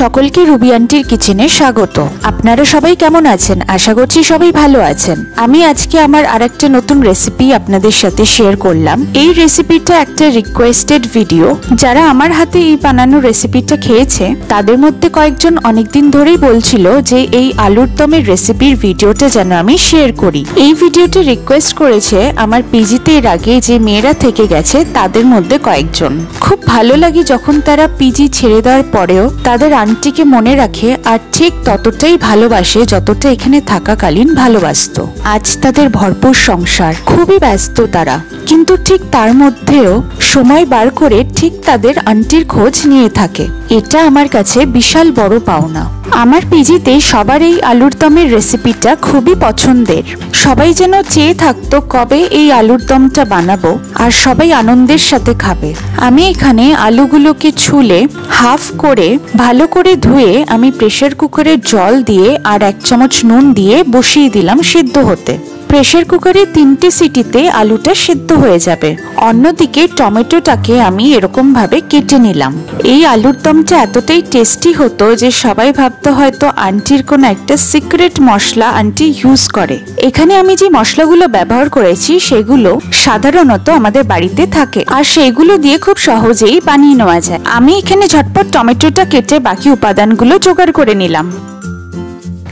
সকলকে রুবি আন্টির কিচেনে স্বাগত। আপনারা সবাই কেমন আছেন? আশা করছি সবাই ভালো আছেন। আমি আজকে আমার আরেকটা নতুন রেসিপি আপনাদের সাথে শেয়ার করলাম। এই রেসিপিটা একটা রিকোয়েস্টেড ভিডিও। যারা আমার হাতে এই বানানো রেসিপিটা খেয়েছে তাদের মধ্যে কয়েকজন অনেকদিন ধরেই বলছিল যে এই আলুর দমের রেসিপির ভিডিওটা যেন আমি শেয়ার করি। এই ভিডিওটা রিকোয়েস্ট করেছে আমার পিজিতে এর আগে যে মেয়েরা থেকে গেছে তাদের মধ্যে কয়েকজন। খুব ভালো লাগে যখন তারা পিজি ছেড়ে দেওয়ার পরেও তাদের আন্টিকে মনে রাখে আর ঠিক ততটাই ভালোবাসে যতটা এখানে থাকাকালীন ভালোবাসতো। আজ তাদের ভরপুর সংসার, খুবই ব্যস্ত তারা, কিন্তু ঠিক তার মধ্যেও সময় বার করে ঠিক তাদের আন্টির খোঁজ নিয়ে থাকে। এটা আমার কাছে বিশাল বড় পাওনা। আমার পিজিতে সবার এই আলুর দমের রেসিপিটা খুবই পছন্দের। সবাই যেন চেয়ে থাকতো কবে এই আলুর দমটা বানাবো আর সবাই আনন্দের সাথে খাবে। আমি এখানে আলুগুলোকে ছুলে হাফ করে ভালো করে ধুয়ে আমি প্রেসার কুকারে জল দিয়ে আর 1 চামচ নুন দিয়ে বসিয়ে দিলাম সিদ্ধ হতে। প্রেসার কুকারে 3টে সিটিতে আলুটা সিদ্ধ হয়ে যাবে। অন্যদিকে টমেটোটাকে আমি এরকম ভাবে কেটে নিলাম। এই আলুর দমটা এতটাই টেস্টি হতো যে সবাই ভাবতো হয়তো আন্টির কোনো একটা সিক্রেট মশলা আন্টি ইউজ করে। এখানে আমি যে মশলাগুলো ব্যবহার করেছি সেগুলো সাধারণত আমাদের বাড়িতে থাকে আর সেগুলো দিয়ে খুব সহজেই বানিয়ে নেওয়া যায়। আমি এখানে ঝটপট টমেটোটা কেটে বাকি উপাদানগুলো জোগাড় করে নিলাম।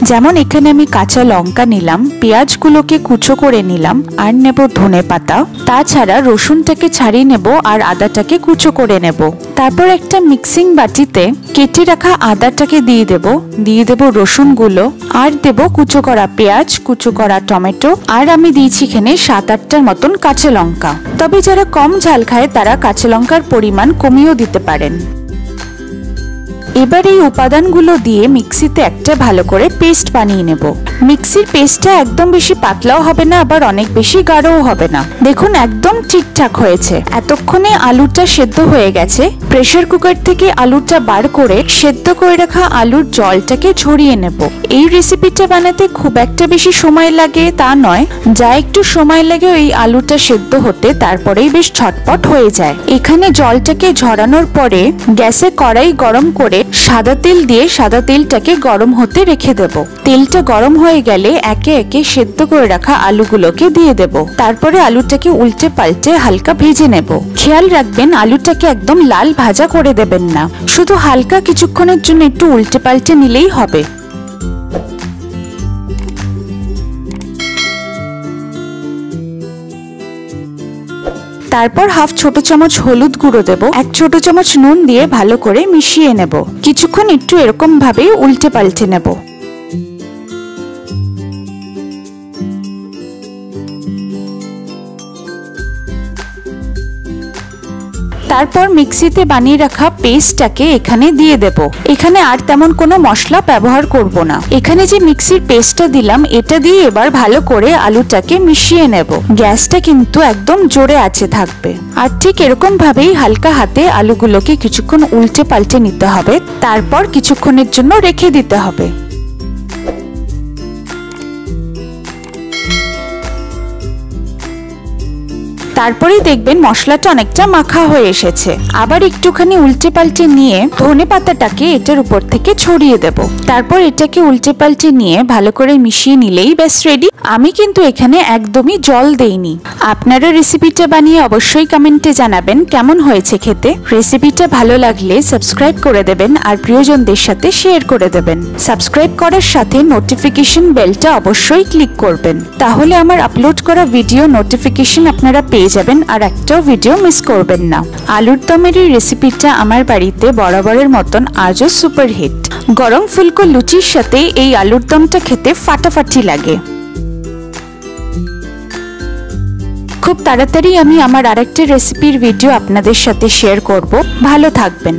যেমন এখানে আমি কাঁচা লঙ্কা নিলাম, পেঁয়াজগুলোকে কুচো করে নিলাম আর নেব ধনে পাতা। তাছাড়া রসুনটাকে ছাড়িয়ে নেব আর আদাটাকে কুচো করে নেব। তারপর একটা মিক্সিং বাটিতে কেটে রাখা আদাটাকে দিয়ে দেব রসুনগুলো আর দেব কুচো করা পেঁয়াজ, কুচো করা টমেটো আর আমি দিয়েছি এখানে 7-8টার মতন কাঁচা লঙ্কা। তবে যারা কম ঝাল খায় তারা কাঁচা লঙ্কার পরিমাণ কমিয়েও দিতে পারেন। এবার এই উপাদানগুলো দিয়ে মিক্সিতে একটা ভালো করে পেস্ট বানিয়ে নেব। মিক্সির পেস্টটা একদম বেশি পাতলাও হবে না আবার অনেক বেশি গাঢ়ও হবে না। দেখুন একদম ঠিকঠাক হয়েছে। এতক্ষণে আলুটা সেদ্ধ হয়ে গেছে। প্রেসার কুকার থেকে আলুটা বার করে সেদ্ধ করে রাখা আলুর জলটাকে ঝরিয়ে নেব। এই রেসিপিটা বানাতে খুব একটা বেশি সময় লাগে তা নয়, যা একটু সময় লাগে এই আলুটা সেদ্ধ হতে তারপরেই বেশ ঝটপট হয়ে যায়। এখানে জলটাকে ঝরানোর পরে গ্যাসে কড়াই গরম করে সাদা তেল দিয়ে সাদা তেলটাকে গরম হতে রেখে দেব। তেলটা গরম হয়ে গেলে একে একে সেদ্ধ করে রাখা আলুগুলোকে দিয়ে দেব। তারপরে আলুটাকে উল্টে পাল্টে হালকা ভেজে নেব। খেয়াল রাখবেন আলুটাকে একদম লাল ভাজা করে দেবেন না, শুধু হালকা কিছুক্ষণের জন্য একটু উল্টে পাল্টে নিলেই হবে। তারপর হাফ ছোট চামচ হলুদ গুঁড়ো দেব, 1 ছোট চামচ নুন দিয়ে ভালো করে মিশিয়ে নেব। কিছুক্ষণ একটু এরকম ভাবে উল্টে পাল্টে নেব। তারপর মিক্সিতে বানিয়ে রাখা পেস্টটাকে এখানে দিয়ে দেব। এখানে আর তেমন কোনো মশলা ব্যবহার করব না। এখানে যে মিক্সির পেস্টটা দিলাম এটা দিয়ে এবার ভালো করে আলুটাকে মিশিয়ে নেব। গ্যাসটা কিন্তু একদম জোরে আছে থাকবে আর ঠিক এরকম ভাবেই হালকা হাতে আলুগুলোকে কিছুক্ষণ উল্টে পাল্টে নিতে হবে। তারপর কিছুক্ষণের জন্য রেখে দিতে হবে। তারপরেই দেখবেন মশলাটা অনেকটা মাখা হয়ে এসেছে। আবার একটুখানি উল্টে পাল্টে নিয়ে ধনে পাতাটাকে এটার উপর থেকে ছড়িয়ে দেব। তারপর এটাকে উল্টে পাল্টে নিয়ে ভালো করে মিশিয়ে নিলেই ব্যাস রেডি। আমি কিন্তু এখানে একদমই জল দেইনি। আপনারা রেসিপিটা বানিয়ে অবশ্যই কমেন্টে জানাবেন কেমন হয়েছে খেতে। রেসিপিটা ভালো লাগলে সাবস্ক্রাইব করে দেবেন আর প্রিয়জনদের সাথে শেয়ার করে দেবেন। সাবস্ক্রাইব করার সাথে নোটিফিকেশন বেলটা অবশ্যই ক্লিক করবেন, তাহলে আমার আপলোড করা ভিডিও নোটিফিকেশন আপনারা পেয়ে যাবেন আর একটাও ভিডিও মিস করবেন না। আলুর দমের এই রেসিপিটা আমার বাড়িতে বরাবরের মতন আজও সুপারহিট। গরম ফুলকো লুচির সাথে এই আলুর দমটা খেতে ফাটাফাটি লাগে। খুব তাড়াতাড়ি আমি আমার আরেকটা রেসিপির ভিডিও আপনাদের সাথে শেয়ার করব। ভালো থাকবেন।